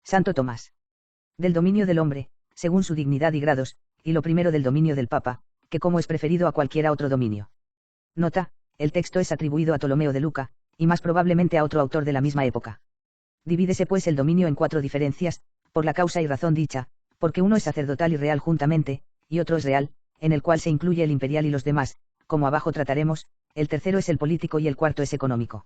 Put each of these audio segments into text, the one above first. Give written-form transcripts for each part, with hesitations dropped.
Santo Tomás. Del dominio del hombre, según su dignidad y grados, y lo primero del dominio del Papa, que como es preferido a cualquiera otro dominio. Nota, el texto es atribuido a Ptolomeo de Luca, y más probablemente a otro autor de la misma época. Divídese pues el dominio en 4 diferencias, por la causa y razón dicha, porque uno es sacerdotal y real juntamente, y otro es real, en el cual se incluye el imperial y los demás, como abajo trataremos, el tercero es el político y el cuarto es económico.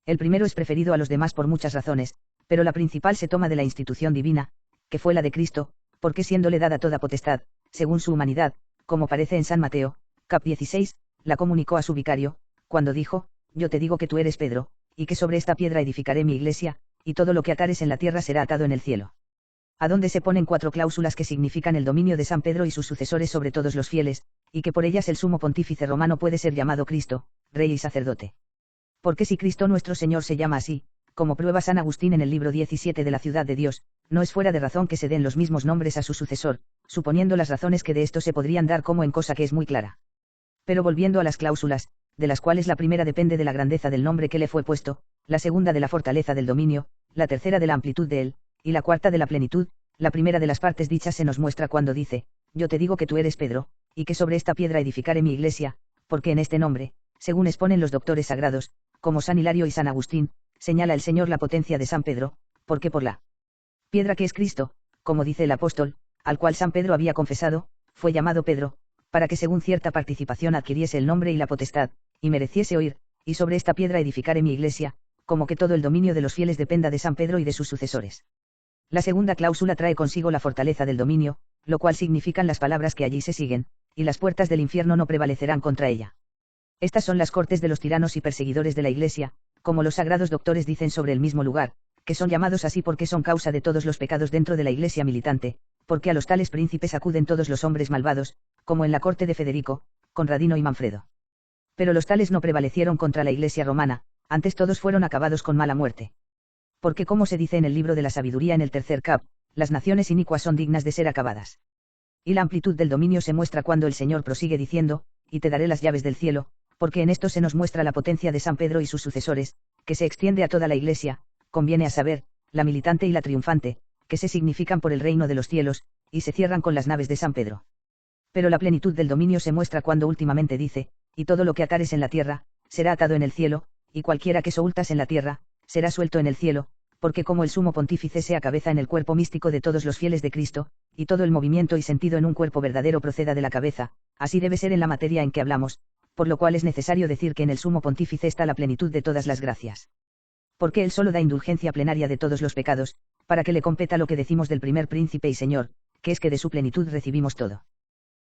El primero es preferido a los demás por muchas razones, pero la principal se toma de la institución divina, que fue la de Cristo, porque siéndole dada toda potestad, según su humanidad, como parece en San Mateo, cap 16, la comunicó a su vicario, cuando dijo, yo te digo que tú eres Pedro, y que sobre esta piedra edificaré mi iglesia, y todo lo que atares en la tierra será atado en el cielo. A donde se ponen 4 cláusulas que significan el dominio de San Pedro y sus sucesores sobre todos los fieles, y que por ellas el sumo pontífice romano puede ser llamado Cristo, Rey y Sacerdote. Porque si Cristo nuestro Señor se llama así, como prueba San Agustín en el libro 17 de la Ciudad de Dios, no es fuera de razón que se den los mismos nombres a su sucesor, suponiendo las razones que de esto se podrían dar como en cosa que es muy clara. Pero volviendo a las cláusulas, de las cuales la primera depende de la grandeza del nombre que le fue puesto, la segunda de la fortaleza del dominio, la tercera de la amplitud de él, y la cuarta de la plenitud, la primera de las partes dichas se nos muestra cuando dice, yo te digo que tú eres Pedro, y que sobre esta piedra edificaré mi iglesia, porque en este nombre, según exponen los doctores sagrados, como San Hilario y San Agustín, señala el Señor la potencia de San Pedro, porque por la piedra que es Cristo, como dice el apóstol, al cual San Pedro había confesado, fue llamado Pedro, para que según cierta participación adquiriese el nombre y la potestad, y mereciese oír, y sobre esta piedra edificaré mi iglesia, como que todo el dominio de los fieles dependa de San Pedro y de sus sucesores. La segunda cláusula trae consigo la fortaleza del dominio, lo cual significan las palabras que allí se siguen, y las puertas del infierno no prevalecerán contra ella. Estas son las cortes de los tiranos y perseguidores de la Iglesia, como los sagrados doctores dicen sobre el mismo lugar, que son llamados así porque son causa de todos los pecados dentro de la Iglesia militante, porque a los tales príncipes acuden todos los hombres malvados, como en la corte de Federico, Conradino y Manfredo. Pero los tales no prevalecieron contra la Iglesia romana, antes todos fueron acabados con mala muerte. Porque como se dice en el libro de la sabiduría en el tercer cap, las naciones inicuas son dignas de ser acabadas. Y la amplitud del dominio se muestra cuando el Señor prosigue diciendo, y te daré las llaves del cielo, porque en esto se nos muestra la potencia de San Pedro y sus sucesores, que se extiende a toda la Iglesia, conviene a saber, la militante y la triunfante, que se significan por el reino de los cielos, y se cierran con las naves de San Pedro. Pero la plenitud del dominio se muestra cuando últimamente dice, y todo lo que atares en la tierra, será atado en el cielo, y cualquiera que soltas en la tierra, será suelto en el cielo, porque como el sumo pontífice sea cabeza en el cuerpo místico de todos los fieles de Cristo, y todo el movimiento y sentido en un cuerpo verdadero proceda de la cabeza, así debe ser en la materia en que hablamos, por lo cual es necesario decir que en el sumo pontífice está la plenitud de todas las gracias. Porque él solo da indulgencia plenaria de todos los pecados, para que le competa lo que decimos del primer príncipe y señor, que es que de su plenitud recibimos todo.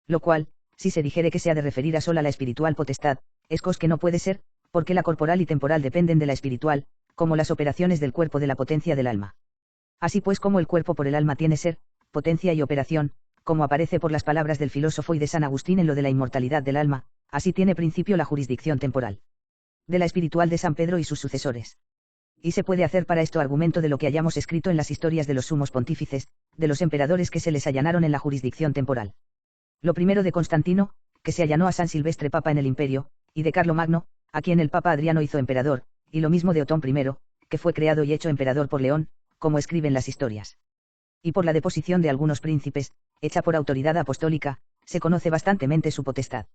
Lo cual, si se dijere que se ha de referir a sola la espiritual potestad, es cosa que no puede ser, porque la corporal y temporal dependen de la espiritual, como las operaciones del cuerpo de la potencia del alma. Así pues como el cuerpo por el alma tiene ser, potencia y operación, como aparece por las palabras del filósofo y de San Agustín en lo de la inmortalidad del alma, así tiene principio la jurisdicción temporal de la espiritual de San Pedro y sus sucesores. Y se puede hacer para esto argumento de lo que hayamos escrito en las historias de los sumos pontífices, de los emperadores que se les allanaron en la jurisdicción temporal. Lo primero de Constantino, que se allanó a San Silvestre Papa en el imperio, y de Carlomagno, a quien el Papa Adriano hizo emperador, y lo mismo de Otón I, que fue creado y hecho emperador por León, como escriben las historias. Y por la deposición de algunos príncipes, hecha por autoridad apostólica, se conoce bastantemente su potestad.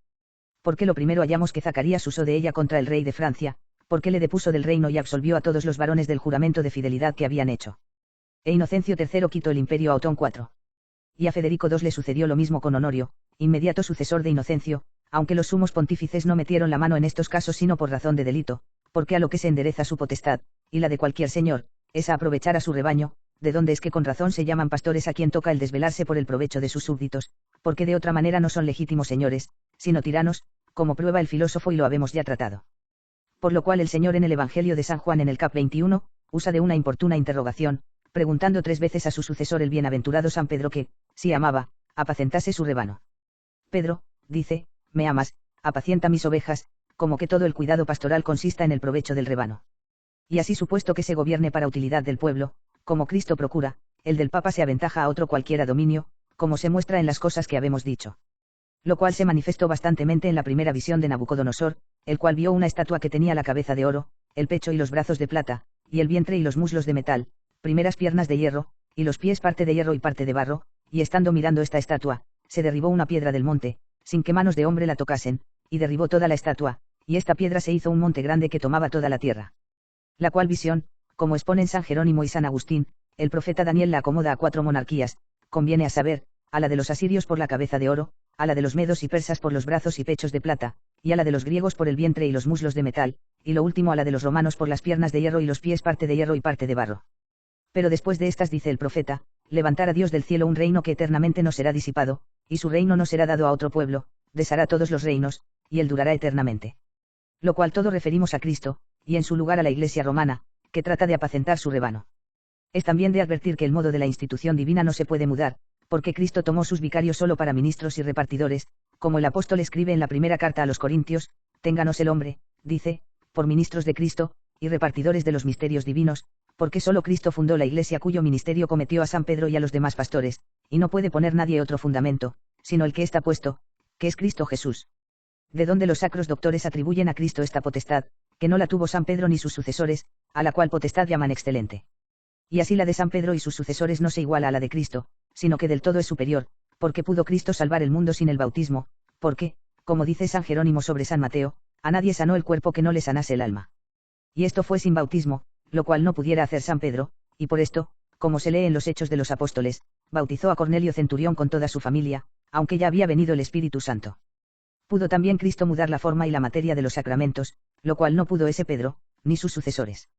Porque lo primero hallamos que Zacarías usó de ella contra el rey de Francia, porque le depuso del reino y absolvió a todos los varones del juramento de fidelidad que habían hecho. E Inocencio III quitó el imperio a Otón IV. Y a Federico II le sucedió lo mismo con Honorio, inmediato sucesor de Inocencio, aunque los sumos pontífices no metieron la mano en estos casos sino por razón de delito, porque a lo que se endereza su potestad, y la de cualquier señor, es a aprovechar a su rebaño, de donde es que con razón se llaman pastores a quien toca el desvelarse por el provecho de sus súbditos, porque de otra manera no son legítimos señores, sino tiranos, como prueba el filósofo y lo habemos ya tratado. Por lo cual el Señor en el Evangelio de San Juan en el cap 21, usa de una importuna interrogación, preguntando 3 veces a su sucesor el bienaventurado San Pedro que, si amaba, apacentase su rebaño. Pedro, dice, me amas, apacienta mis ovejas, como que todo el cuidado pastoral consista en el provecho del rebaño. Y así supuesto que se gobierne para utilidad del pueblo, como Cristo procura, el del Papa se aventaja a otro cualquiera dominio, como se muestra en las cosas que habemos dicho. Lo cual se manifestó bastantemente en la primera visión de Nabucodonosor, el cual vio una estatua que tenía la cabeza de oro, el pecho y los brazos de plata, y el vientre y los muslos de metal, primeras piernas de hierro, y los pies parte de hierro y parte de barro, y estando mirando esta estatua, se derribó una piedra del monte, sin que manos de hombre la tocasen, y derribó toda la estatua, y esta piedra se hizo un monte grande que tomaba toda la tierra. La cual visión, como exponen San Jerónimo y San Agustín, el profeta Daniel la acomoda a 4 monarquías, conviene a saber, a la de los asirios por la cabeza de oro, a la de los medos y persas por los brazos y pechos de plata, y a la de los griegos por el vientre y los muslos de metal, y lo último a la de los romanos por las piernas de hierro y los pies parte de hierro y parte de barro. Pero después de estas dice el profeta, levantará Dios del cielo un reino que eternamente no será disipado, y su reino no será dado a otro pueblo, deshará todos los reinos, y él durará eternamente. Lo cual todo referimos a Cristo, y en su lugar a la Iglesia romana, que trata de apacentar su rebaño. Es también de advertir que el modo de la institución divina no se puede mudar, porque Cristo tomó sus vicarios solo para ministros y repartidores, como el apóstol escribe en la primera carta a los Corintios, ténganos el hombre, dice, por ministros de Cristo, y repartidores de los misterios divinos, porque solo Cristo fundó la Iglesia cuyo ministerio cometió a San Pedro y a los demás pastores, y no puede poner nadie otro fundamento, sino el que está puesto, que es Cristo Jesús. De donde los sacros doctores atribuyen a Cristo esta potestad, que no la tuvo San Pedro ni sus sucesores, a la cual potestad llaman excelente. Y así la de San Pedro y sus sucesores no se iguala a la de Cristo, sino que del todo es superior, porque pudo Cristo salvar el mundo sin el bautismo, porque, como dice San Jerónimo sobre San Mateo, a nadie sanó el cuerpo que no le sanase el alma. Y esto fue sin bautismo, lo cual no pudiera hacer San Pedro, y por esto, como se lee en los Hechos de los Apóstoles, bautizó a Cornelio centurión con toda su familia, aunque ya había venido el Espíritu Santo. Pudo también Cristo mudar la forma y la materia de los sacramentos, lo cual no pudo ese Pedro, ni sus sucesores.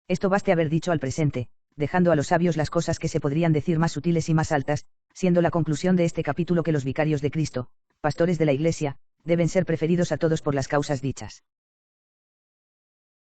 Esto baste haber dicho al presente, dejando a los sabios las cosas que se podrían decir más sutiles y más altas, siendo la conclusión de este capítulo que los vicarios de Cristo, pastores de la Iglesia, deben ser preferidos a todos por las causas dichas.